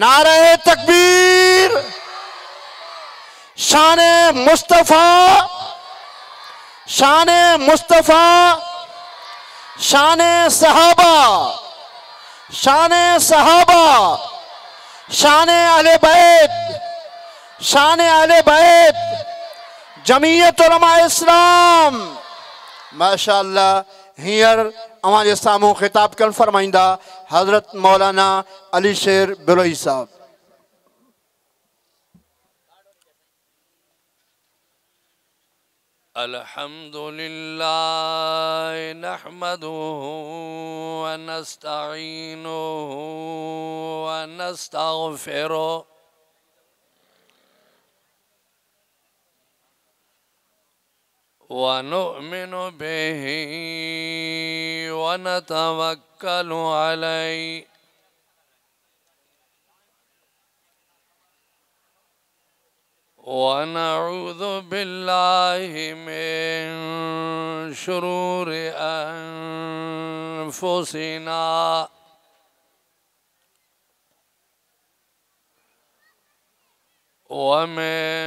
نعرہ تکبیر، شان مصطفیٰ، شان مصطفیٰ، شان صحابہ، شان صحابہ، شان اہل بیت، شان اہل بیت، جمعیت علماء اسلام. ماشاءاللہ ہیر اوان جے ساموں خطاب کر فرمائندہ حضرت مولانا علی شیر بروہی صاحب. الحمد لله نحمده ونستعينه ونستغفره ونؤمن به ونتوكل عليه ونعوذ بالله من شرور أنفسنا ومن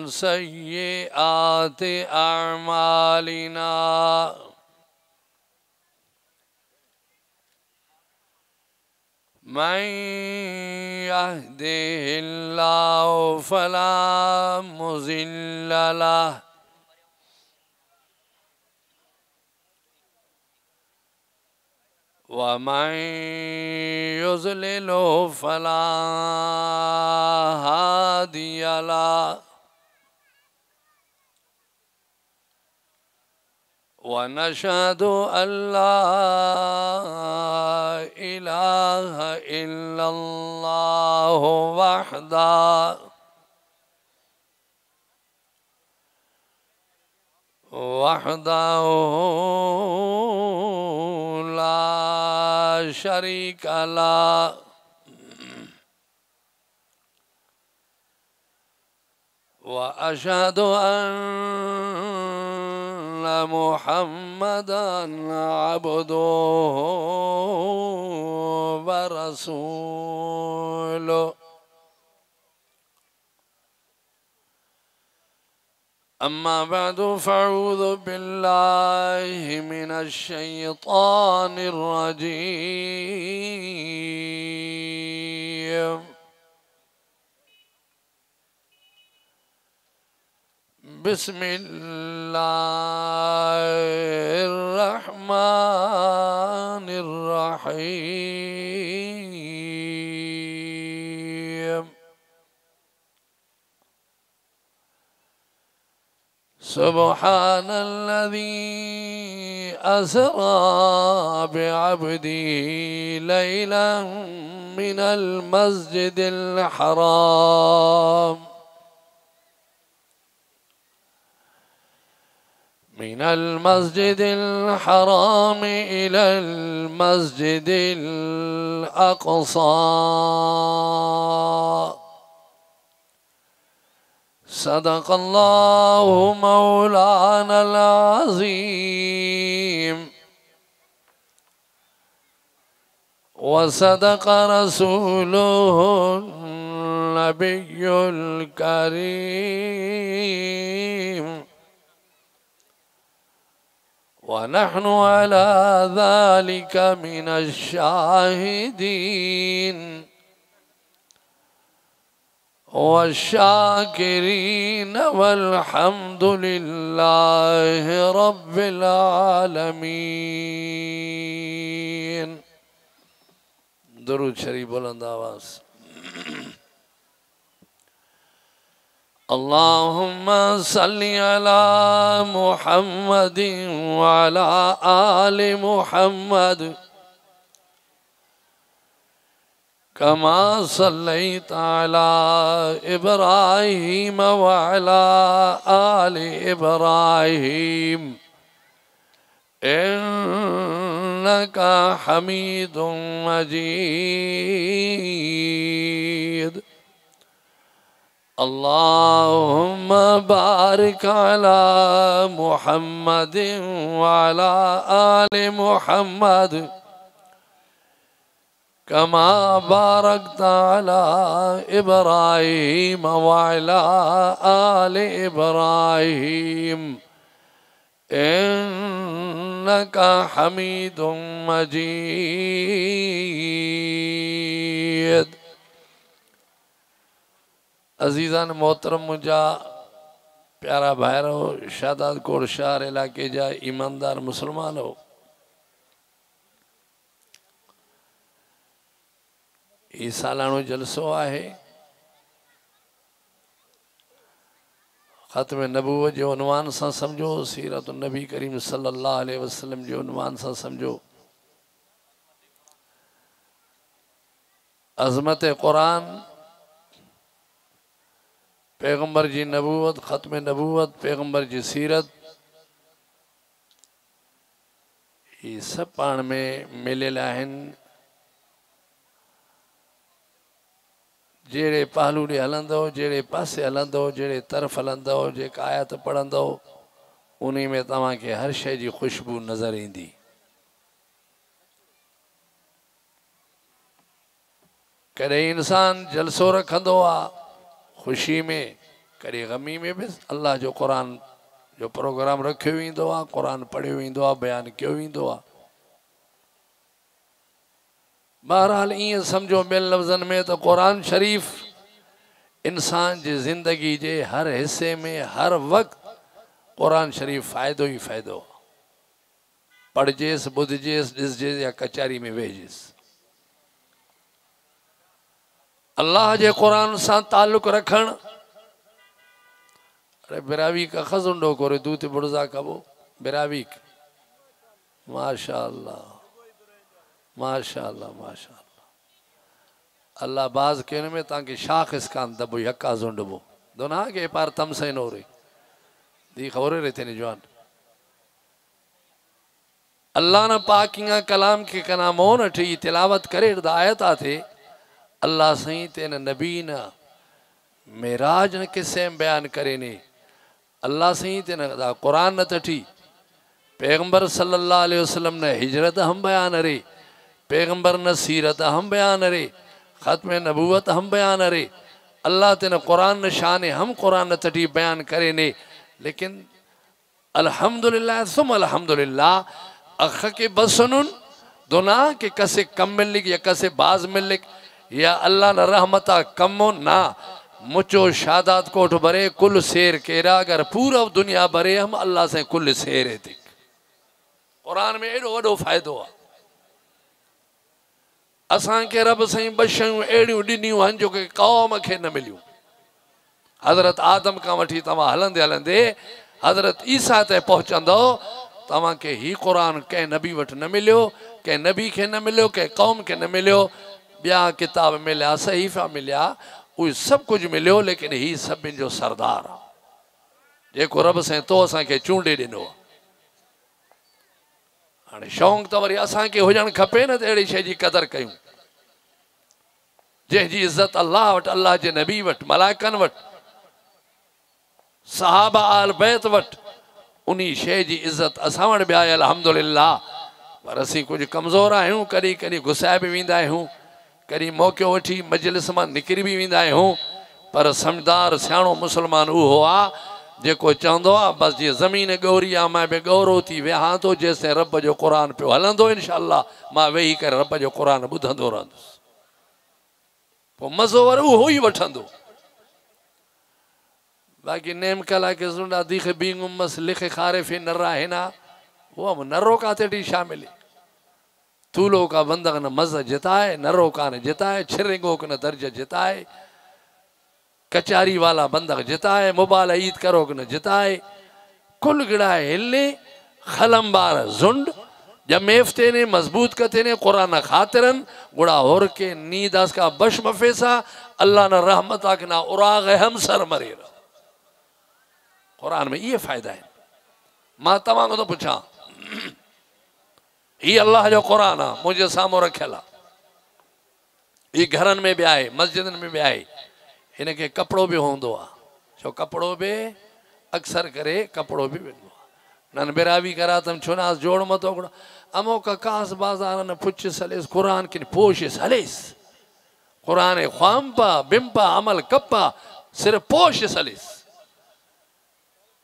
سيئات أعمالنا من يهده الله فلا مضل له ومن يضلل فلا هادي له ونشهد أن لا إله إلا الله وحده لا شريك له وأشهد أن محمدًا عبده ورسوله. أما بعد فأعوذ بالله من الشيطان الرجيم. بسم الله الرحمن الرحيم. سبحان الذي أسرى بعبده ليلا من المسجد الحرام إلى المسجد الأقصى. صدق الله مولانا العظيم وصدق رسوله النبي الكريم ونحن على ذلك من الشاهدين والشاكرين والحمد لله رب العالمين. درود شریف بلند آواز. اللهم صل على محمد وعلى آل محمد كما صليت على إبراهيم وعلى آل إبراهيم إنك حميد مجيد. اللهم بارك على محمد وعلى آل محمد كما باركت على إبراهيم وعلى آل إبراهيم إنك حميد مجيد. عزیزان محترم مجھا پیارا بھائرو شہدادکوٹ شہر علاقے جا ایماندار مسلمان ہو. یہ سالانو جلسو آہے ختم نبوت جو عنوان سا سمجھو، سیرت النبی کریم صلی اللہ علیہ وسلم جو عنوان سا سمجھو. عظمت-e-Quran، پیغمبر جی نبوت، ختم نبوت، پیغمبر جی سیرت، یہ سب پان میں ملے لاہن. جیڑے پہلو ڈے ہلندو، جیڑے پاسے ہلندو، جیڑے طرف ہلندو، جیک آیت پڑھندو، انہی میں تمہاں کے ہر شے جی خوشبو نظر ایندی. کدے انسان جلسو رکھندو آ خوشی میں، کدے غمی میں بھی اللہ جو قرآن جو پروگرام رکھے ہوئی دو آ، قرآن پڑھے ہوئی دو آ، بیان کیوں ہوئی دو آ. بہرحال این سمجھو بین لفظن میں تو قرآن شریف انسان جی زندگی جے ہر حصے میں ہر وقت قرآن شریف فائدو ہی فائدو. پڑھ جیس، بدھ جیس، ڈس جیس یا کچاری میں وے جیس. اللہ جے قرآن سان تعلق رکھن. ارے براوی کا خزنڈو کو رے دوت بڑزا کبو براوی کا. ماشاءاللہ ماشاءاللہ ماشاءاللہ. اللہ باز کہنے میں تاکہ شاخ اس کان دبو یکا زنڈبو دونا کہ پار تم سے نو رہی دی خورے رہتے نے جوان. اللہ نے پاکیاں کلام کے کنامون اٹھی تلاوت کرے دا آیت آتے. اللہ سہیں تین نبی نا میراج نے کسے بیان کرے نے. اللہ سہیں تین دا قرآن نہ تٹھی. پیغمبر صلی اللہ علیہ وسلم نے ہجرت ہم بیان رہے، پیغمبر نے سیرت ہم بیان رہے، ختم نبوت ہم بیان رہے. اللہ تین قرآن شان ہم قرآن تٹھی بیان کرے نے. لیکن الحمدللہ ثم الحمدللہ اخ کے بسنن دونا کہ کسے کم ملک یا کسے باز ملک یا اللہ نے رحمتہ کمو نا. مچو شادات کوٹ برے کل سیر کیرا اگر پورا دنیا برے ہم اللہ سے کل سیرے تک. قرآن میں ایڈو وڈو فائدو آ. اسان کے رب سائیں بشیوں ایڈیوں ڈنیوں ہن جو کہ قوم کے نہ ملیوں. حضرت آدم کا وٹھی تمہاں ہلندے ہلندے حضرت عیسیٰ تے پہنچندو تمہاں کے ہی قرآن کہ نبی وٹ نہ ملیو، کہ نبی کے نہ ملیو، کہ قوم کے نہ ملیو. بیا کتاب ملیا، صحیفہ ملیا، وہ سب کچھ ملیو، لیکن ہی سب ان جو سردار جے کو رب سائیں تو اسان کے چونڈے ڈنو. شونق تو وری اسان کے ہو جان کھپے نہ تیڑی شے جی قدر کیوں. جے جی عزت اللہ وٹ، اللہ جے نبی وٹ، ملائکن وٹ، صحابہ آل بیت وٹ، انہی شے جی عزت اسان وٹ بھی آئے الحمدللہ. پر اسی کچھ کمزور آئے ہوں، کری کری گسائے بھی ویندہ آئے ہوں، کری موقع وٹھی مجلس میں نکری بھی ویندہ آئے ہوں. پر سمجھدار سیانو مسلمان او ہوا جے کو چاندو آ بس جی زمین گوری آ میں بے گورو تھی وے ہاں تو جیسے رب جو قرآن پہ ہلندو انشاءاللہ ماں وہی کر رب جو قرآن بدھندو رہندو پو مزور او ہوئی وٹھندو. باقی نیم کلا کے زندہ دیکھ بینگ امس لکھ خارفی نرہ ہنا وہ ہم نرو کا تیٹی شاملی. طولو کا بندغ نہ مزہ جتائے، نرو کا نہ جتائے، چھرنگو کا نہ درجہ جتائے، کچاری والا بندغ جتائے، موبائل عید کرو کہ نہ جتائے. کل گڑائے ہلنے خلم بار زنڈ جب میفتے نے مضبوط کتے نے قرآن خاطرن گڑا ہور کے نید اس کا بش مفیسا اللہ نہ رحمت آکنا اراغ ہم سر مرے رہا. قرآن میں یہ فائدہ ہے. ماں تمام کو تو پوچھا ہی اللہ جو قرآن مجھے سامو رکھلا. یہ گھرن میں بھی آئے، مسجدن میں بھی آئے. انہیں کے کپڑوں بھی ہوں دو چو کپڑوں بھی اکثر کرے کپڑوں بھی بندو نن براوی کرا تم چھناس جوڑ متو گڑا امو کا کاس بازارن پچھ سلیس قرآن کن پوش سلیس قرآن خوام پا بمپا عمل کپا صرف پوش سلیس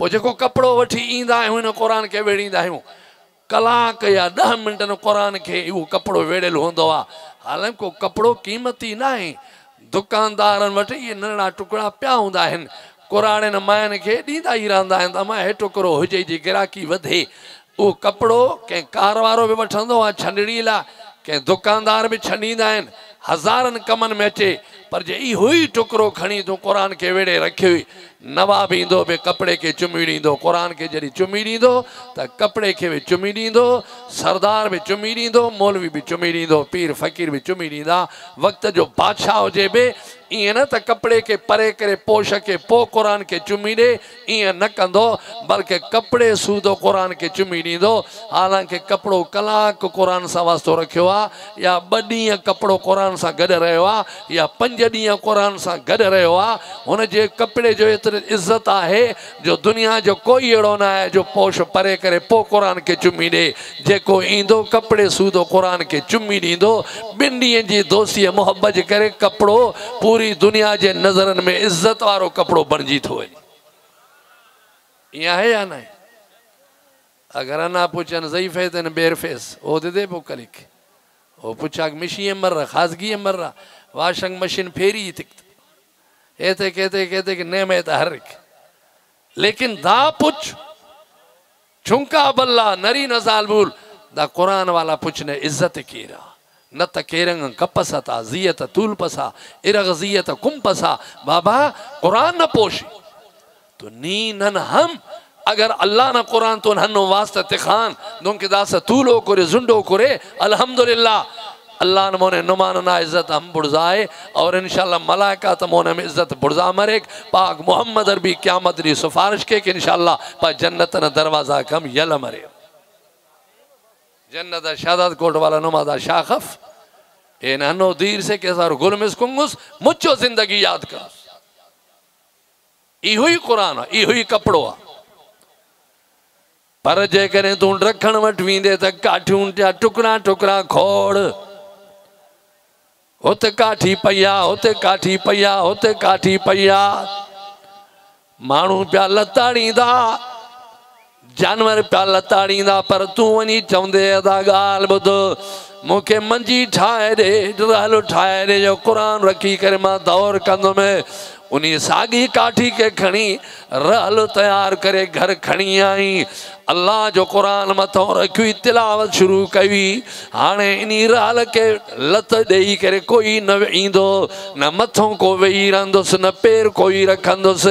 پو جکو کپڑو وٹھی ایندہ ہوں انہوں قرآن کے ویڑیندہ ہوں کلاک یا 10 منٹن قرآن کے وہ کپڑو ویڑل ہوندوا حالانکہ کو کپڑو قیمتی نہ ہیں دکاندارن وٹھی یہ نرنا ٹکڑا پیا ہوندہ ہیں قرآن مائن کے دیندہ ہی راندہ ہیں اما ہے ٹکڑو ہو جائی جی گراکی ودھے وہ کپڑو کہ کاروارو بھی وٹھندو آ چھنڈڑی لا کہ دکاندار بھی چھنڈیندہ ہیں ہزارن کمن میں اچے پر جے ای ہوئی ٹکرو کھنی تو قرآن کے ویڑے رکھے ہوئی نواب ایندو بے کپڑے کے چمی ڈیندو قرآن کے جڑی چمی ڈیندو تا کپڑے کے بھی چمی ڈیندو سردار بھی چمی ڈیندو مولوی بھی چمی ڈیندو پیر فقیر بھی چمی ڈیندا وقت جو بادشاہ ہو جے بے یہ نہ تا کپڑے کے پرے کرے پوش کے پو قرآن کے چمی دے یہ نہ کندو بلکہ کپڑے سودو قرآن کے چمی ڈیندو حالانکہ کپڑو کلاک قرآن سا واسطو رکھو یا بڑی کپڑو قرآن سا گڑ رہے ہوا یا 5 ڈیاں قرآن سا گڑ رہے ہوا انہیں جے کپڑے جو اتر عزت آئے جو دنیا جو کوئی اڑو نہ ہے جو پوش پرے کرے پو قرآن کے چمی دے جے کو ایندو کپڑے سودو قرآن کے چمی دیندو بندی جی دوستی محبت کرے کپڑو پوری دنیا جے نظرن میں عزت وارو کپڑو بن جیت ہوئے یہ ہے یا نہیں اگر انا پوچھن ضعیف ہے تین بیر فیس او دے دے پو کلک او پوچھا کہ مشی امر رہا خازگی امر رہا واشنگ مشین پھیری تکت کہتے کہ نیم ہے تحرک لیکن دا پوچھ چھنکا بلہ نری نزال بول دا قرآن والا پوچھنے عزت کی رہا نت کیرنگ کپسا تا زیت طول پسا ارغ زیت کم پسا بابا قرآن نہ پوشی تو نین ہم اگر اللہ نہ قرآن تو ہنو واسطہ تخان دون کے دا سا طولو کرے زندو کرے الحمدللہ اللہ نے مونے نماننا عزت ہم بڑھزائے اور انشاءاللہ ملائکہ تمونے میں عزت بڑھزا مرک پاک محمد عربی قیامت ری سفارش کے کہ انشاءاللہ پا جنت نہ دروازہ کم یل مرے جنت شہدادکوٹ والا نمادہ شاخف این ہنو دیر سے کیسا رو گلمس کنگس مجھو زندگی یاد کر ای ہوئی قرآن ای ہوئی کپڑوا پر جے کریں تو رکھن وٹوین دے تک کاٹھوں ٹیا ٹکڑا ٹکڑا کھوڑ ہوتے کاٹھی پیا ہوتے کاٹھی پیا ہوتے کاٹھی پیا مانو پیا لتاڑی دا جانور پیا لتاڑی دا پر تو ونی چوندے دا گال بدو موکے منجی ٹھائے دے رہلو ٹھائے دے جو قرآن رکھی کر ماں دور کندو میں انہی ساگی کاٹھی کے کھنی رہلو تیار کرے گھر کھنی آئیں اللہ جو قرآن متوں رکھوی تلاوت شروع کئی ہانے انہی رہل کے لت دئی کرے کوئی نہ ایندو نہ متوں کو وئی رندس نہ پیر کوئی رکھندس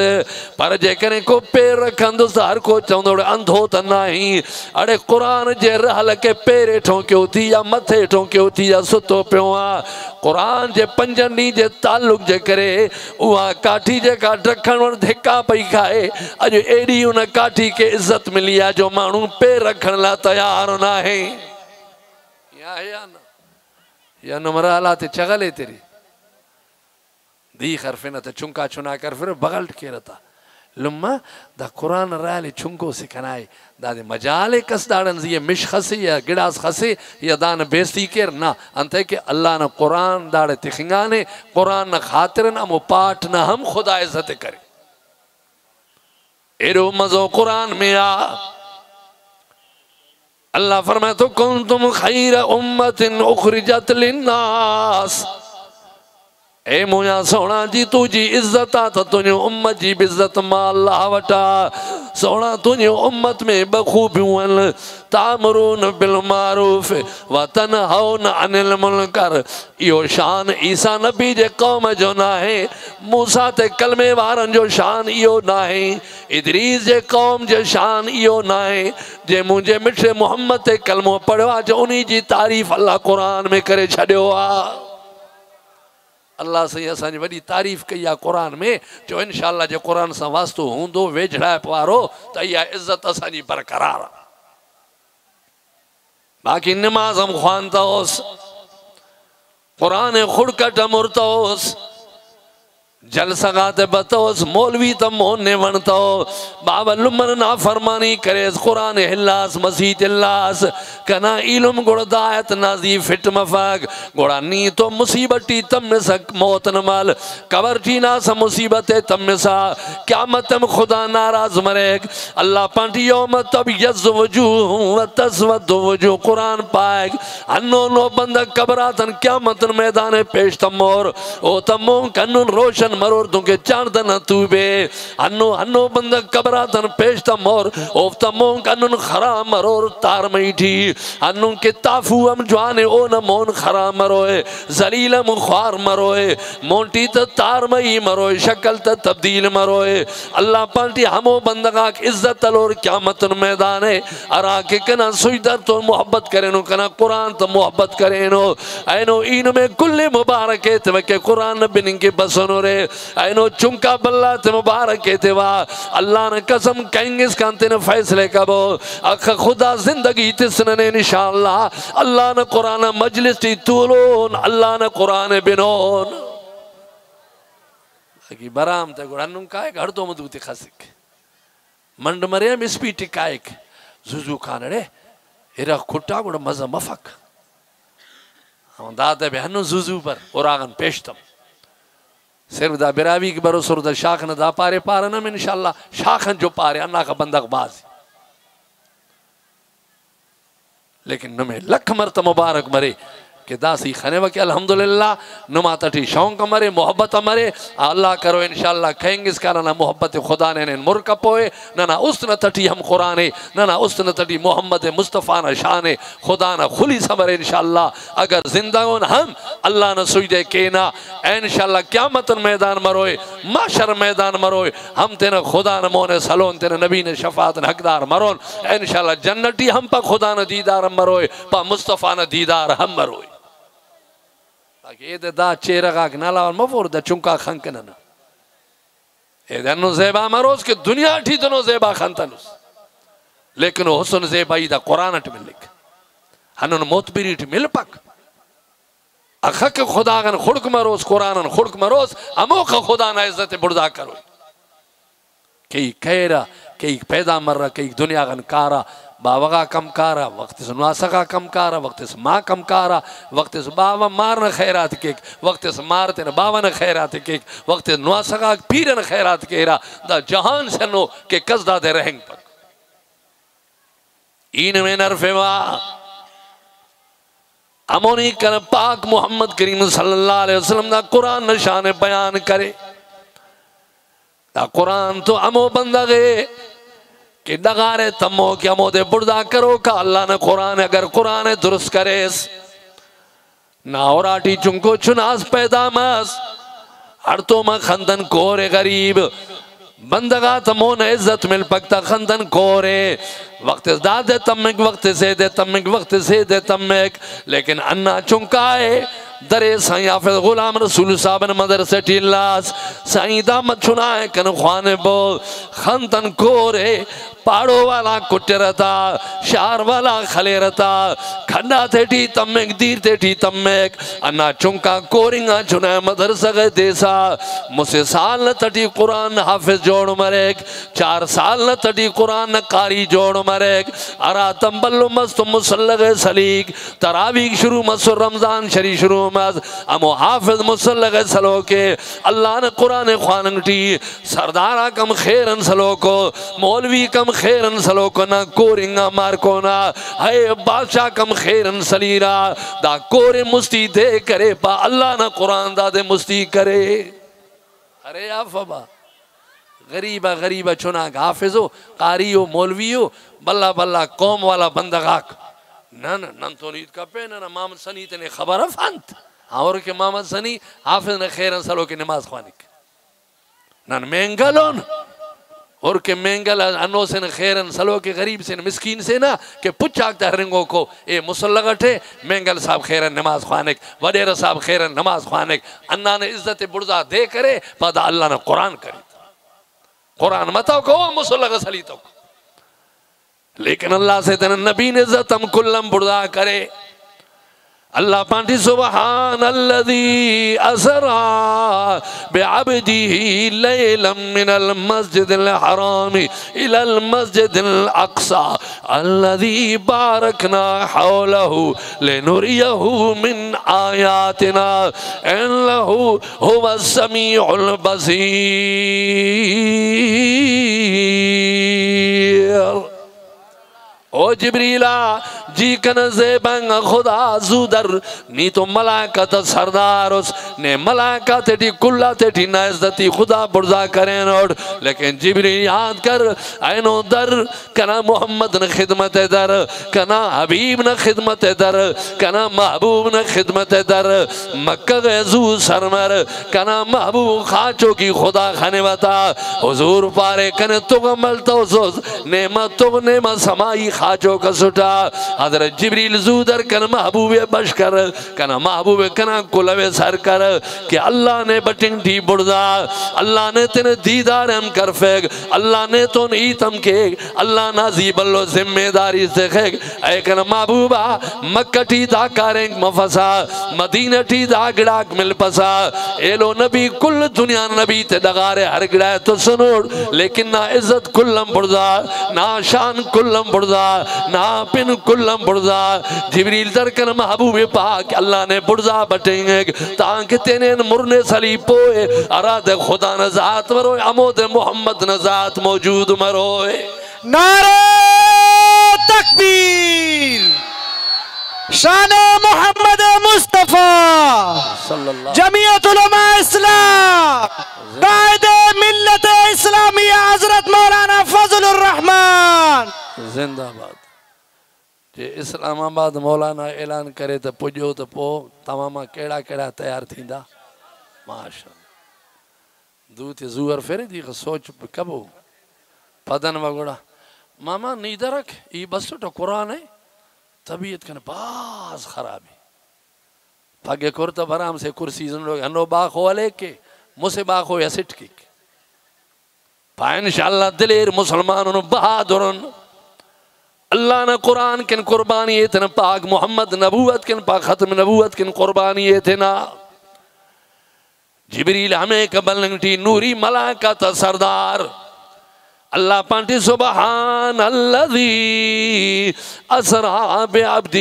پر جے کرے کو پیر رکھندس ہر کو چوندوڑ اندھو تنائیں اڑے قرآن جے رہل کے پیرے ٹھوں کیوں تھی یا متھے ٹھوں کیوں تھی یا ستو پیوان قرآن جے پنجنی جے تعلق جے کرے وہاں کاٹھی جے کا ڈکھن ور دھکا پئی کھائے اجو ایڈی انہ کاٹھی کے عزت ملیا جو مانو پیر رکھن لا تیار نہ ہیں یا ہے یا نا یا نمرہ حالات چغلے تیری دی خرفینہ تا چنکا چنا کر پھر بغلٹ کے رہتا لما دا قرآن رائے چنکو سکھنائے دا دے مجالے کس داڑن زی مش خسی یا گڑاس خسی یا دان بیستی کر نا انتے کہ اللہ نا قرآن داڑے تخنگانے قرآن نا خاطرن امو پاٹ نا ہم خدا عزت کرے ایرو مزو قرآن میں آ اللہ فرمائے تو کنتم خیر امت اخرجت للناس اے مویا سونا جی تجھی عزت آتا تجھو امت جی بعزت ما اللہ وٹا سونا تجھو امت میں بخوبیون تامرون بالمعروف وتنہون عن المنکر یہ شان عیسیٰ نبی جے قوم جو نہ ہے موسیٰ تے کلمے وارن جو شان یہ نہ ہے ادریس جے قوم جو شان یہ نہ ہے جے مجھے مٹھے محمد تے کلموں پڑھوا جو انہی جی تعریف اللہ قرآن میں کرے چھڑے ہوا اللہ سے اسانی وڈی تعریف کیا قرآن میں جو انشاءاللہ جو قرآن سا واسطو ہوں دو ویجھڑا پوارو تا یہ عزت اسانی برقرار باقی نماز ہم خوانتا ہوس قرآن خڑکٹ مرتا ہوس جلسہ گاتے بتوس مولوی تم مونے ونتو بابا لمن نا فرمانی کریس قرآن ہلاس مسیح ہلاس کنا علم گوڑ دایت نازی فٹ مفاق گوڑا نی تو مصیبتی تم میں سک موت نمال کور چینا سا مصیبت تم میں سا قیامتم خدا ناراض مریک اللہ پانٹی یوم تب یز وجوہ و تسود وجوہ قرآن پائک انو نو بندہ قبراتن قیامتن میدان پیش تمور او تمون کنن روشن مرور دونکہ چاندن توبے انو بندہ قبراتن پیش تمور او تمون کنن خرام مرور تار میٹھی انو کے تافو ام جوانے او نمون خرام مروئے زلیلم خوار مروئے مونٹی تا تار مئی مروئے شکل تا تبدیل مروئے اللہ پانٹی ہمو بندگاں کی عزت تلور قیامتن میدانے ارا کے کنا سجدر تو محبت کرینو کنا قرآن تو محبت کرینو اینو این میں کل مبارکے تے کہ قرآن بنن کے بسنو رے اینو چنکا بلہ تے مبارکے تے وا اللہ نے قسم کہیں گے اس کانتے نے فیصلے کبو اکھا خدا زندگی تسننے انشاءاللہ اللہ نے قرآن مجلس تی طولون اللہ نے قرآن بنون اکی برام تے گوڑنن کائے گھڑ دو مدوتی خسک منڈ مریم اس پی ٹکائک زوزو کھانڑے ایرہ کھٹا گوڑا مزہ مفق ہم داتے بے ہنو زوزو پر اوراغن پیشتم صرف دا براوی کی برو سر دا شاخن دا پارے پارنم انشاءاللہ شاخن جو پارے انہا کا بندق بازی لیکن نمیں لکھ مرت مبارک مرے کہ دا سی خنے وکی الحمدللہ نما تٹھی شونک مرے محبت مرے اللہ کرو انشاءاللہ کہیں گے اس کا نہ محبت خدا نے مرکب ہوئے نہ اس نہ تٹھی ہم قرآن نہ اس نہ تٹھی محمد مصطفیٰ نہ شان خدا نہ خلی سمرے انشاءاللہ اگر زندگون ہم اللہ نہ سجدے کینا انشاءاللہ قیامت میدان مروئے معاشر میدان مروئے ہم تینا خدا نہ مونے سلون تینا نبی نے شفاعت حقدار مرون انشاءاللہ جنتی ہم پا خدا نہ دیدار مروئے پا مصطفیٰ نہ دیدار ہم مروئے تاکہ یہ دا چیرگا کنالا اور مفور دا چنکا خنکننا یہ دا انو زیبا مروز کہ دنیا ٹھی دنو زیبا خنتنوس لیکن حسن زیبایی دا قرآن اٹھ ملک ہنن موتبری اٹھ مل پک اخک خدا گن خڑک مروز قرآن خڑک مروز اموک خدا نا عزت بڑھدا کرو کئی کہرہ کئی پیدا مرہ کئی دنیا گن کارا باوغا کم کارا وقت سے نواسقا کم کارا وقت سے ماں کم کارا وقت سے باوا مارنا خیرات کیک وقت سے مارتے نا باوا نا خیرات کیک وقت سے نواسقا پیرن خیرات کیرا دا جہان سے نو کہ قصدہ دے رہنگ پر این میں نرفوا امونی کر پاک محمد کریم صلی اللہ علیہ وسلم دا قرآن نشان بیان کرے دا قرآن تو امو بندگے کہ ڈگارے تمو کہ امو دے بڑھدا کرو کہ اللہ نے قرآن اگر قرآن درست کریس نا اوراٹی چنکو چناس پیدا ماس ہر تو ما خندن کورے غریب بندگا تمو نے عزت مل پکتا خندن کورے وقت دا دے تمک وقت سے دے تمک وقت سے دے تمک لیکن انہ چنکائے درے سائیں حافظ غلام رسول صاحب مدرسے ٹیلاس سائیں دامت چھنائے کن خوانے بو خندن کورے پاڑو والا کٹے رہتا شار والا خلے رہتا کھنڈا تھے ٹی تمک دیر تھے ٹی تمک انا چنکا کورنگا چھنائے مدرسہ گئے دیسا مسے سال نہ تٹی قرآن حافظ جوڑ مرک 4 سال نہ تٹی قرآن قاری جوڑ مرک ارا تنبلو مست مسلغ سلیق تراویق شروع مسر رمضان شریف شروع مز امو حافظ مسلغ سلو کے اللہ نے قرآن خواننگٹی سردارہ کم خیرن سلو کو مولوی کم خیرن سلو کو نا کورنگا مار کو نا ہے بادشاہ کم خیرن سلیرا دا کورے مستی دے کرے پا اللہ نا قرآن دا دے مستی کرے ارے آفبا غریبہ غریبہ چناک حافظو قاریو مولویو بلہ بلہ قوم والا بندگاک نن تو نیت کا پہ نن محمد سنی تنے خبر افانت اور کہ محمد سنی حافظ نے خیرن سلو کی نماز خوانک نن مینگلون اور کہ مینگل انو سے خیرن سلو کے غریب سے مسکین سے نا کہ پچھاکتا رنگوں کو اے مسلغٹے مینگل صاحب خیرن نماز خوانک وڈیر صاحب خیرن نماز خوانک انہ نے عزت بڑھدا دے کرے پادا اللہ نے قرآن کری قرآن متاو کو مسلغ سلیتو کو لیکن اللہ سے تن نبی نے عزت ہم کلم بڑھدا کرے اللہ پانٹی سبحان الذی اسرا بعبدہ لیلا من المسجد الحرام الى المسجد الاقصى الذی بارکنا حولہ لنریہ من آیاتنا انہ هو السمیع البصیر۔ او جبریلہ جی کن زیبنگ خدا زودر نی تو ملائکت سردار اس نے ملائکت تی کلہ تی نعزتی خدا برزا کریں اور لیکن جبریل یاد کر اینو در کنا محمد نے خدمت در کنا حبیب نے خدمت در کنا محبوب نے خدمت در مکہ غیزو سرمر کنا محبوب خاچو کی خدا خانے بتا حضور پارے کنے تگ ملتا حضور نعمت تگ نعمت سمائی خاچو کا سٹا حضرت جبریل زودر کنا محبوب بشکر کنا محبوب کنا کلوے سر کر کہ اللہ نے بٹنگ ٹی بڑھدا اللہ نے تینے دیدار ہم کر فیگ اللہ نے تو نیتم کے اللہ نازیب اللہ ذمہ داری سے خیگ اے کنا محبوبہ مکہ ٹی دا کارنگ مفسا مدینہ ٹی دا گڑاک مل پسا ایلو نبی کل دنیا نبی تے دغارے ہر گڑائے تو سنوڑ لیکن نہ عزت کلم بڑھدا نہ شان کلم بڑھدا نہ پن کلم بڑھدا جبریل در کن محبوب پاک اللہ نے بڑھدا بٹیں گے تاکہ تینین مرنے سلی پوئے اراد خدا نزات مروئے عمود محمد نزات موجود مروئے۔ نعرہ تکبیر، شان محمد مصطفیٰ، جمعیت علماء اسلام، قائد ملت اسلامیہ حضرت مولانا فضل الرحمن زندہ باد۔ جے اسلام آباد مولانا اعلان کرے تو پجو تو پو تماما کیڑا کیڑا تیار تھی دا ماشاءاللہ دوتی زور فیرے دی سوچ کبو پدن وگوڑا ماما نیدہ رکھ یہ بس تو قرآن ہے طبیعت کنے باز خرابی پاگے کرتا برام سے کرسی زنڈو ہنو باخو علیہ کے مسے باخو یا سٹ کی پا انشاءاللہ دلیر مسلمانوں بہادرن اللہ نے قرآن کن قربانی ایتنا پاک محمد نبوت کن پاک ختم نبوت کن قربانی ایتنا جبریل ہمیں کبلنگٹی نوری ملائکت سردار اللہ پانٹی سبحان الذی اسرا بعبدہ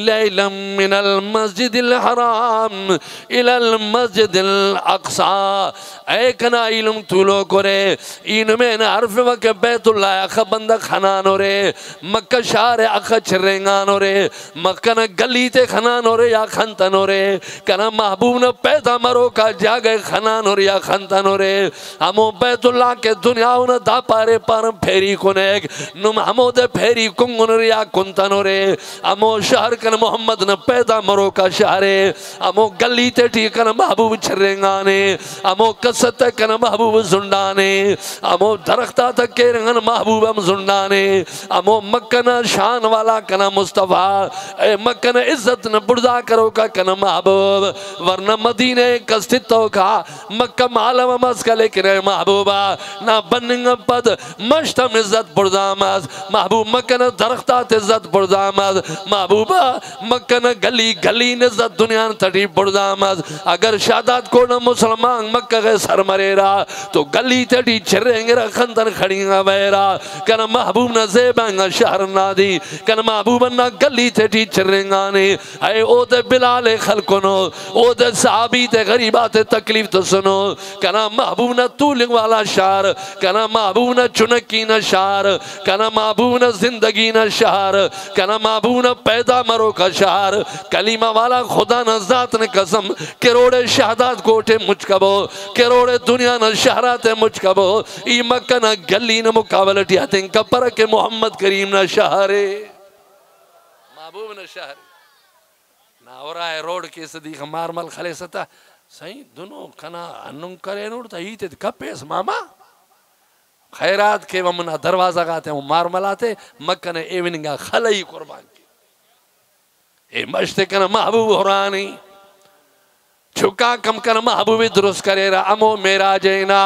لیلا من المسجد الحرام الى المسجد الاقصى اے کنا علم طولو کرے این میں عرف وقت بیت اللہ اخ بندہ خنانو رے مکہ شار اخ چھرنگانو رے مکہ نا گلی تے خنانو رے یا خنتنو رے کنا محبوب نا پیدا مرو کا جاگے خنانو رے یا خنتنو رے ہمو بیت اللہ کے دنیاو نا دا پارے پارم پھیری کنیک نم ہمو دے پھیری کنگن ریا کنتنو رے ہمو شہر کن محمد نا پیدا مرو کا شہرے ہمو گلی تے ٹی کن محبوب چھرنگانے ہمو کسط کن محبوب زندانے ہمو درختہ تک کے رنگن محبوب ہم زندانے ہمو مکہ نا شان والا کن مصطفیٰ اے مکہ نا عزت نا بڑھدا کرو کا کن محبوب ورنہ مدینہ کستتو کا مکہ معلوم مسکہ لیکن اے محبوبہ نا بننگ پد مشتم عزت برداماز محبوب مکن درختات عزت برداماز محبوبہ مکن گلی گلی عزت دنیا تٹی برداماز اگر شہداد کو نہ مسلمان مکہ گئے سر مرے را تو گلی تٹی چھریں گے خندر کھڑی گا بیرا کن محبوب نہ زیبیں شہر نادی کن محبوب نہ گلی تٹی چھریں گانے اے او دے بلال خلقنو او دے صحابی تے غریبات تکلیف تو سنو کن محبوب نہ طولنگ والا شہر کن محبوب نہ چنکی نہ شہر کنا محبوب نہ زندگی نہ شہر کنا محبوب نہ پیدا مرو کا شہر کلمہ والا خدا نہ ذات نے قسم کروڑے شہداد گوٹھے مجھ کبو کروڑے دنیا نہ شہرات مجھ کبو ای مکہ نہ گلی نہ مقابلٹی آتیں کپر کے محمد کریم نہ شہر محبوب نہ شہر نہ ہو رہا ہے روڈ کے صدیق مارمل خلیصتا صحیح دنوں کنا انم کرے نوڑتا ہی تے کپیس ماما خیرات کے ومنا دروازہ گاتے ہیں وہ مار ملاتے مکہ نے ایوننگا خلائی قربان کی اے مشتے کنا محبوب حرانی چھکا کم کن محبوبی درست کرے رہا امو میرا جینا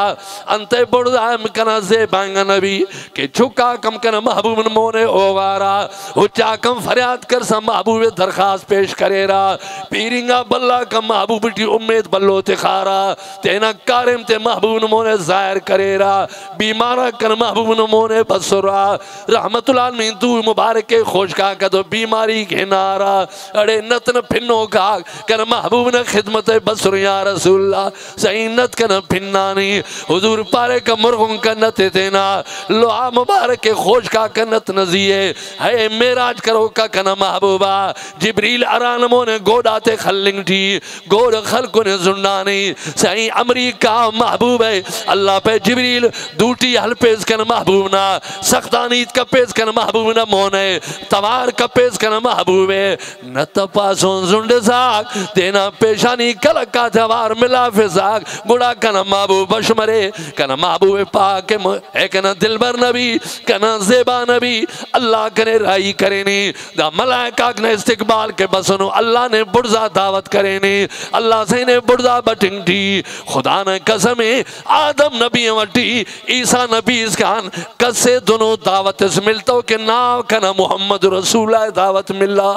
انتے بڑھائم کنا زیبانگا نبی کہ چھکا کم کن محبوب مونے اوغارا اچھا کم فریاد کر سا محبوبی درخواست پیش کرے رہا پیرنگا بلہ کم محبوبی ٹی امید بلو تخارا تینا کارم تے محبوب مونے ظاہر کرے رہا بیمارا کن محبوب مونے بسرا رحمت اللہ علمین تو مبارک خوش کا کدو بیماری گھنارا اڑے نتن پھنو کا کن محبوب نے خدمت بسر یا رسول اللہ سعینت کا نہ پھنانی حضور پارے کا مرغن کا نت دینا لعا مبارک خوش کا کنت نزیے ہے میراج کرو کا کنا محبوبہ جبریل ارانموں نے گوڑا تے خلنگ تھی گوڑ خلقوں نے زنانی سعین امریکہ محبوب ہے اللہ پہ جبریل دوٹی حل پیز کنا محبوبنا سختانیت کا پیز کنا محبوبنا مونے توار کا پیز کنا محبوب ہے نتپاسون زنڈ ساک دینا پیشانی کلکا تھوار ملا فزاق گڑا کنا محبوب بشمرے کنا محبوب پاک اے کنا دلبر نبی کنا زیبا نبی اللہ کنے رائی کرینی دا ملائکہ کنے استقبال کے بسنو اللہ نے بڑزا دعوت کرینی اللہ سے نے بڑزا بٹنگ تھی خدا نے قسمیں آدم نبی وٹی عیسیٰ نبی اس کان کسے دونوں دعوت اس ملتو کہ ناو کنا محمد رسول دعوت ملا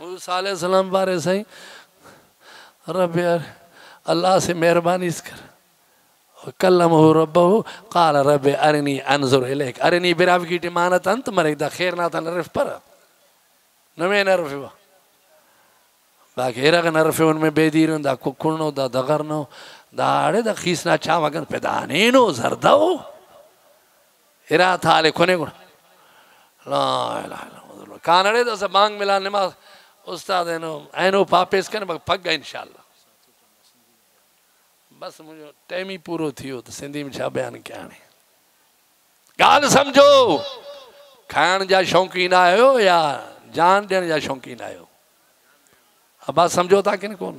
موسیٰ علیہ السلام بارے سائیں رب یار اللہ سے مہربانی اس کر کلمہ ربہو قال رب ارنی انظر الیک ارنی براو کی ٹیمانت انت مرک دا خیر ناتا نرف پر نمیں نرف با باقی ایرہ کا نرف ان میں بیدیرن دا ککنو دا دغرنو دا آڑے دا خیسنا چاوگن پیدانینو زردو ایرہ تھالے کھنے گوڑا لا الہ الا اللہ کانڑے دا سبانگ ملا نماز استاد اینو پاپیس کرنے بک پک گئے انشاءاللہ بس مجھے ٹیمی پورو تھیو تو سندھی میں چھا بیان کیا نہیں گال سمجھو کھان جا شونکین آئے ہو یا جان دین جا شونکین آئے ہو اب بات سمجھو تا کن کون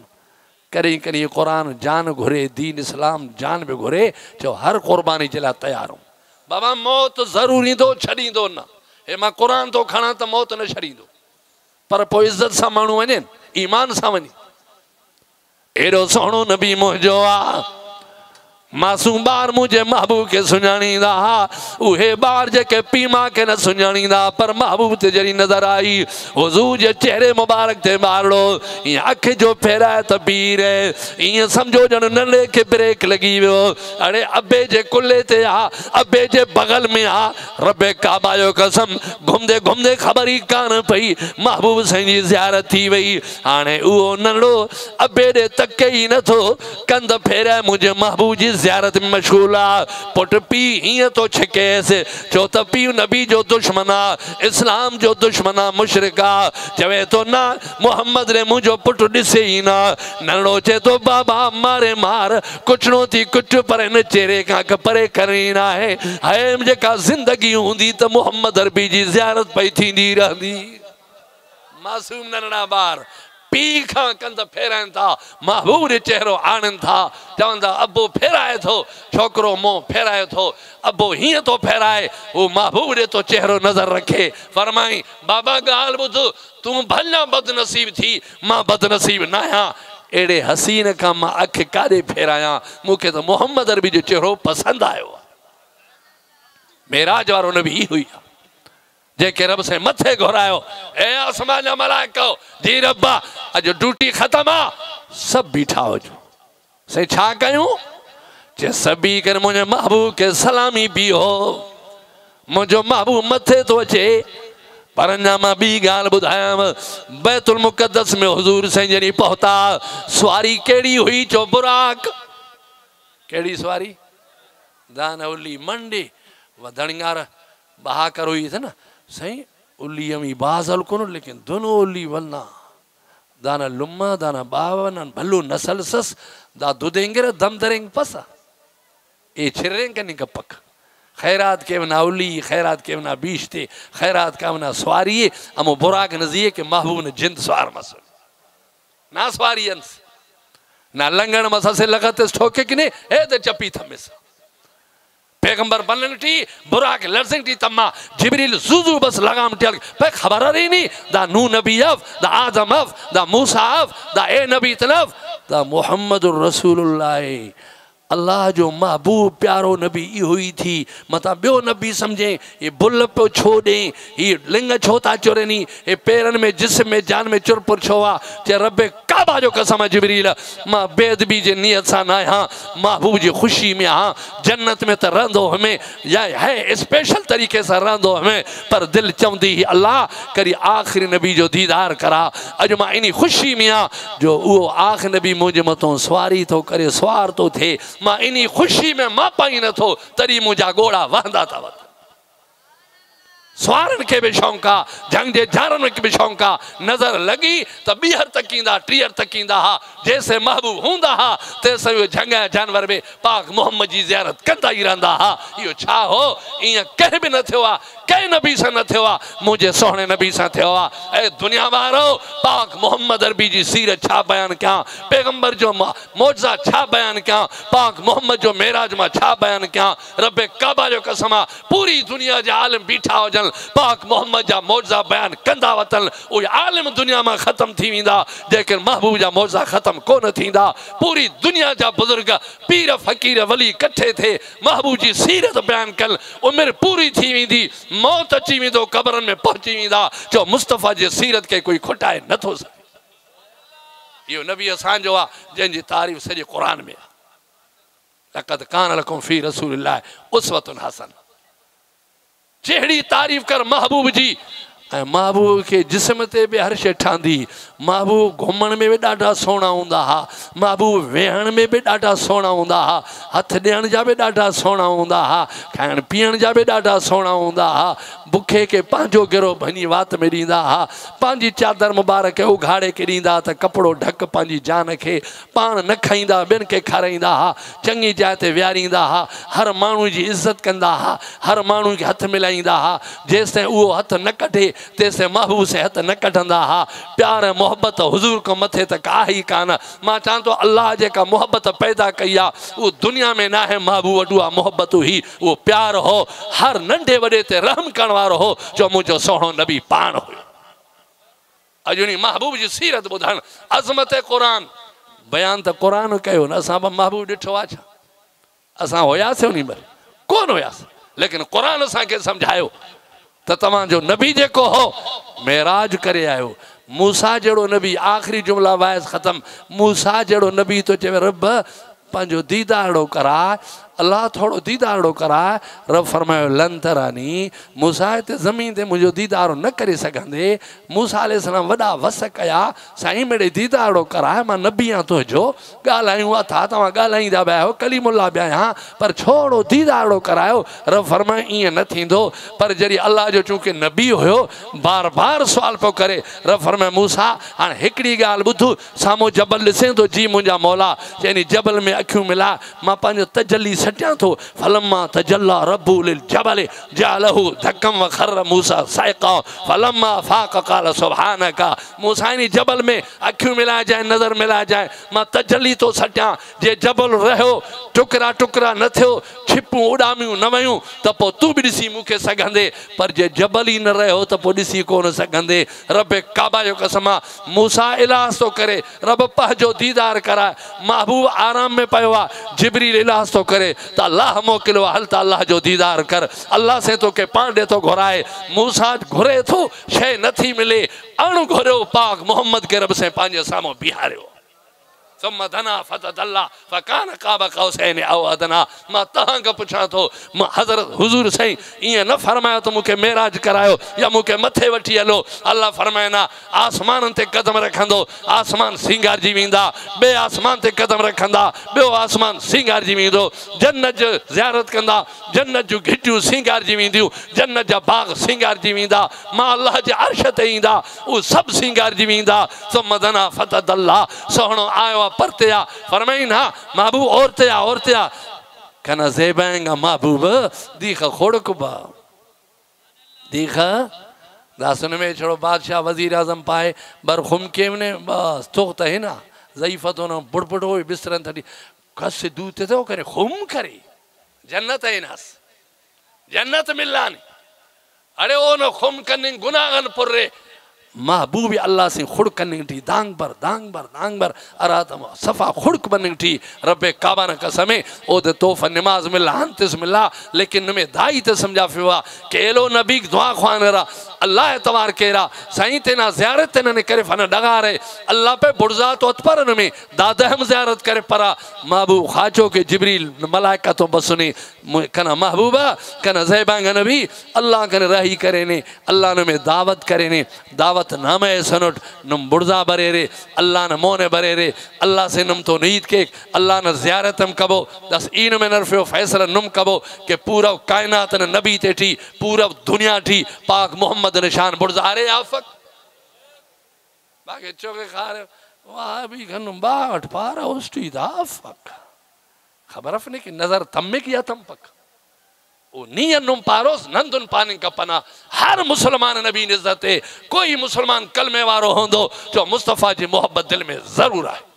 کریں کریں قرآن جان گھرے دین اسلام جان بے گھرے جو ہر قربانی چلا تیار ہوں بابا موت ضروری دو چھڑی دو نا اے ماں قرآن تو کھانا تا موت نہ چھڑی دو پر پو عزت سا مانو ونین ایمان سا ونی ایرو سونو نبی مجھو آ معصوم بار مجھے محبوب کے سنجانی دا اوہے بار جے کے پیما کے نہ سنجانی دا پر محبوب تے جری نظر آئی حضور جے چہرے مبارک تے مارلو یہ اکھ جو پھیرا ہے تبیر ہے یہ سمجھو جنو نلے کے بریک لگی ہو اڑے ابے جے کلے تے آ ابے جے بغل میں آ رب کعبہ جو قسم گھم دے خبری کان پئی محبوب سنجی زیارت تھی وئی آنے اوہ نلو ابے دے تکے ہی نہ تھو کند پھیرا ہے مجھے محبوب جی زیارت میں مشغولا پٹ پی ہی تو چھکے ایسے چوتا پی نبی جو دشمنا اسلام جو دشمنا مشرکا جوے تو نا محمد نے مجھو پٹ ڈسے ہی نا نلوچے تو بابا مارے مار کچھنو تھی کچھ پرے نچیرے کانک پرے کرینا ہے مجھے کا زندگی ہوں دی تو محمد عربی جی زیارت پہ تھی دی رہ دی معصوم ننڑا بار پی کھاں کند پھیرائن تھا محبوب نے چہرو آنن تھا جاندہ ابو پھیرائے تھو چھوکرو مو پھیرائے تھو ابو ہی تو پھیرائے وہ محبوب نے تو چہرو نظر رکھے فرمائیں بابا گال بدھو تم بھلنا بد نصیب تھی ماں بد نصیب نہ ہاں ایڑے حسین کا ماں اکھ کارے پھیرایا موکے تو محمد عربی جو چہرو پسند آئے ہوا میراج وارو نبی ہوئی جے کہ رب سے متھے گھرائے ہو اے آسمان ملائکہ جی ربا جو ڈوٹی ختم آ سب بیٹھا ہو جو سے چھا کہوں جے سبی کر مجھے محبوب کے سلامی بھی ہو مجھے محبوب متھے تو اچھے پرنجامہ بھی گال بدھایا بیت المقدس میں حضور سے جنی پہتا سواری کیڑی ہوئی چو براک کیڑی سواری دانا اولی منڈی و دھنگار بہا کر ہوئی تھا نا صحیح اولی امی باز الکنو لیکن دونوں اولی ولنا دانا لما دانا باوا بھلو نسل سس دا دو دیں گے دم درنگ پسا اے چھریں کنی کا پک خیرات کے ونا اولی خیرات کے ونا بیشتے خیرات کا ونا سواریے امو براک نزیے کہ محبوب نے جند سوار مسئل نا سواری انس نا لنگن مسا سے لگت اس ٹھوکے کنے اے دے چپی تھا مسا پیغمبر بنن ٹی براک لرزنگ ٹی تمہ جبریل زوزو بس لگام ٹیل پہ خبر رہی نہیں دا نو نبی اف دا آدم اف دا موسیٰ اف دا اے نبی تلف دا محمد الرسول اللہ اللہ جو محبوب پیارو نبی ای ہوئی تھی مطا بیو نبی سمجھیں یہ بل پہ چھو دیں یہ لنگ چھوتا چورنی یہ پیرن میں جسم میں جان میں چر پر چھوا چے رب کعبہ جو قسم جبریل ماں بید بھی جے نیت سا نائے ہاں محبوب جی خوشی میں ہاں جنت میں تا رندو ہمیں یا ہے اسپیشل طریقے سے رندو ہمیں پر دل چمدی ہی اللہ کری آخری نبی جو دیدار کرا اج ماں انہی خوشی میں ہاں جو وہ آخر نبی مجھے متوں سواری تو کرے سوار تو تھے ماں انہی خوشی میں ماں پائی نہ تھو تری مجھا گوڑا وہندہ تھا وقت سوارن کے بھی شونکا جنگ جے جارن کے بھی شونکا نظر لگی تو بیہر تکیندہ ٹریئر تکیندہ ہا جیسے محبوب ہوندہ ہا تیسے وہ جنگ جانور میں پاک محمد جی زیارت کندہ ہی رہندہ ہا یہ چھا ہو یہ کہہ بھی نہ تھوا کہہ نبی سے نہ تھوا مجھے سونے نبی سے تھوا اے دنیا بارو پاک محمد عربی جی سیرت چھا بیان کیا پیغمبر جو موجزہ چھا بیان کیا پاک محمد جو میراج میں چھا بیان کیا رب کعبہ جو قسمہ پوری دنیا جا عالم بیٹھا ہو جن پاک محمد جا موجزہ بیان کندہ وطن وہ عالم دنیا میں ختم تھی ویندہ لیکن محبوب جا موجزہ ختم کون تھیندہ پوری دنیا جا بزرگ پیر فقیر ولی کٹھے تھے محبوب جی سیرت بیان کل عمر پوری تھی ویندی موت اچھی ویندو قبرن میں پہنچی ویندہ جو مصطفیٰ جی سیرت کے کوئی کھٹائے نہ تھو سکے یہ نبی اسان جو جن جی تعریف سجی قرآن میں لقد کان لکم فی رسول اللہ اسوۃ حسن چہڑی تعریف کر محبوب جی محبوب کے جسم تے بھی ہر شے ٹھاندی محبوب گھومن میں بھی ڈاٹا سونا ہوندہ ہا محبوب ویہن میں بھی ڈاٹا سونا ہوندہ ہا ہتھ ڈیان جا بھی ڈاٹا سونا ہوندہ ہا کھائن پیان جا بھی ڈاٹا سونا ہوندہ ہا بکھے کے پانچو گرو بھنی وات میں ڈیندہ ہا پانچی چادر مبارک اگھاڑے کے ڈیندہ تا کپڑو ڈھک پانچی جان کے پان نہ کھائیندہ بن کے کھارائیندہ ہا چنگی جاتے ویاریندہ ہا ہر مانو جی عزت کندہ ہا ہر مانو کے ہتھ ملائیندہ ہا جیسے وہ ہتھ نہ کٹے تیسے محبوب سے ہتھ نہ کٹندہ ہا پیار محبت حضور کو متھے تک آہی کانا ماں چاہتو اللہ جے کا محبت پیدا کیا وہ دنیا میں نہ ہے محبوب اڈوا محبت ہی وہ پیار ہو ہر ننڈے وڈے تے رحم کنوار ہو جو مجھو سوڑو نبی پان ہوئی اجونی محبوب جی سیرت بدھن عظمت-e-Quran بیان تا قرآن کہو نا اساں با محبوب ڈٹھو آچھا اساں ہویا سے انہی بر کون ہویا سے لیکن قرآن اساں کے سمجھائیو تو تمام جو نبی جے کو ہو میراج کرے آئے ہو موسیٰ جڑو نبی آخری جملہ وائز ختم موسیٰ جڑو نبی تو چاہے رب پانچو دیدارڑو کرا اللہ تھوڑو دیدارڑو کرا رب فرمائے لن ترانی موسیٰ تے زمین تے مجھو دیدارو نہ کرے سکن دے موسیٰ علیہ السلام وڈا وسکیا سائیں میرے دیدارڑو کرا ہے ماں نبیاں تو جو گالائیں ہوا تھا تو گالائیں دا بیاہ ہو کلیم اللہ بیاہ ہاں پر چھوڑو دیدارڑو کرا ہو رب فرمائے یہ نہ تھیں دو پر جری اللہ جو چونکہ نبی ہوئو بار بار سوال پہ کرے رب فرمائے موسیٰ ہاں ہکڑی گال بدھو سامو جبل لسیں تو جی منجا مولا یعنی جبل میں اکھیوں ملا ماں پانچو تجلی سٹیاں تو فلما تجلى ربو للجبل جعله دھکم وخر موسیٰ سائقا فلما فاق قال سبحانکا موسیٰ نے جبل میں اکھیوں ملا جائے نظر ملا جائے ماں تجلی تو سٹیاں جے جبل رہو ٹکرا ٹکرا نہ تھو چھپوں اڑامیوں نویوں تپو تو بھی ڈسی موکے سگندے پر جے جبل ہی نہ رہو تپو ڈسی کون سگندے رب کعبہ جو قسمہ موسیٰ الاس تو کرے رب پہ جو دیدار کرا محبوب آرام میں پیوا جبریل الاس تو کرے تا اللہ موکلو حلتا اللہ جو دیدار کر اللہ سے تو کہ پانڈے تو گھرائے موسیٰ گھرے تو شے نہ تھی ملے انو گھرو پاک محمد کے رب سے پانجے سامو بیہارے ہو ثم دنا فتدلّا فکان قاب قوسین او ادنا ما تہاں کا پچھا تو حضرت حضور سائیں یہ نہ فرمایا تو مکہ میراج کرایو یا مکہ متھے وٹھی ہلو اللہ فرمائے نا آسمان تے قدم رکھندو آسمان سنگار جی ویندا بے آسمان تے قدم رکھندا بے آسمان سنگار جی ویندو جنت جو زیارت کندا جنت جو گھٹیوں سنگار جی ویندیوں جنت جا باغ سنگار جی ویندا ما اللہ جے عرش تے ایندا وہ سب سنگار جی ویندا ثم دنا فتدلّا سوہنو آئیو پرتیا فرمائیں ہاں محبوب اورتیا کنا زیبائیں گا محبوب دیکھا خوڑک با دیکھا داسن میں چھوڑو بادشاہ وزیر اعظم پائے برخم کیمنے بس توقتا ہے نا ضعیفت ہونا بڑ بڑ ہوئی بسترن تھا کس سے دوتے تھے وہ کرے خم کرے جنت ہے ناس جنت ملانی اڑے اون خم کنن گناہن پر رے محبوب اللہ سے خڑک کننگ تھی دانگ بر اراتم صفا خڑک بننگ تھی رب کعبہ نہ قسمیں او دے توفہ نماز ملا ہنتس ملا لیکن نمیں دائی تے سمجھا فیوا کہ ایلو نبی دعا خوانے رہا اللہ اعتبار کے رہا سائیں تینا زیارت تینا نے کرے فنا ڈگا رہے اللہ پہ برزات و اتپر نمیں دادا ہم زیارت کرے پرا محبوب خاچو کے جبریل ملائکہ تو بسنی کنا محبوبہ کنا زیبانگ نبی اللہ کنا رہی کرے نے اللہ نمیں دعوت کرے نے دعوت نامہ سنٹ نم برزا برے رے اللہ نہ مونے برے رے اللہ سے نم تو نیت کے اللہ نہ زیارتم کبو دس این میں نرفے و فیصلہ نم کبو کہ پورا کائنات نہ نبی تے تھی پورا دنیا تھی پاک محمد نشان برزا رے آفک باقی چوکے خارے وہاں بھی گھنم باٹ پارا اسٹی دا آفک خبر افنے کی نظر تم میں کیا تم پک او نیئن نم پاروس نندن پانن کا پناہ ہر مسلمان نبی نزدت ہے کوئی مسلمان کلمے وارو ہوندو جو مصطفیٰ جی محبت دل میں ضرور آئے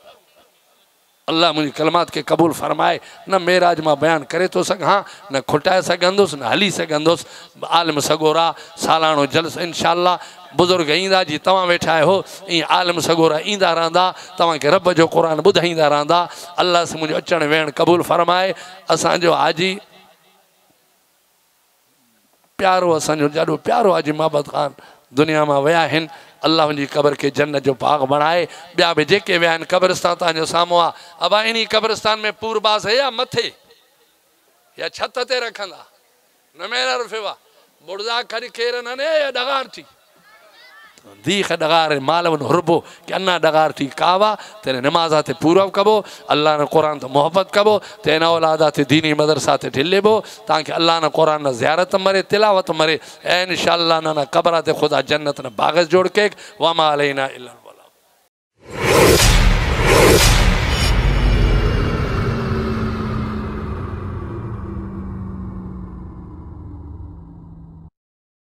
اللہ مجھے کلمات کے قبول فرمائے نہ میراج ماں بیان کرے تو سک ہاں نہ کھٹائے سگندوس نہ حلی سگندوس عالم سگورا سالانو جلس انشاءاللہ بزرگ ایندہ جی تمام بیٹھائے ہو این عالم سگورا ایندہ راندہ تمام کے رب جو قرآن بدھ ایندہ راندہ اللہ سے مجھے اچھن وین قبول فرمائے اسان جو حاجی پیارو اسان جو پیارو حاجی محبت خان دنیا میں ویا ہن اللہ انجی قبر کے جنت جو پاک بنائے بیا بے جے کے ویان قبرستان تا جو ساموا ابا انہی قبرستان میں پور باز ہے یا متھے یا چھت تے رکھندا نہ میرا رفیوا بڑزا کھڑی کھیرن نے یا ڈغار تھی دیکھ ڈغار مالون حربو کہ انہا ڈغار تھی کعوہ تیرے نمازات پورا کبو اللہ نے قرآن تو محبت کبو تینا اولادات دینی مدرسات ڈھلے بو تاکہ اللہ نے قرآن نہ زیارت مرے تلاوت مرے اے انشاءاللہ نہ قبرات خدا جنت نہ باغذ جوڑ کے وما علینا اللہ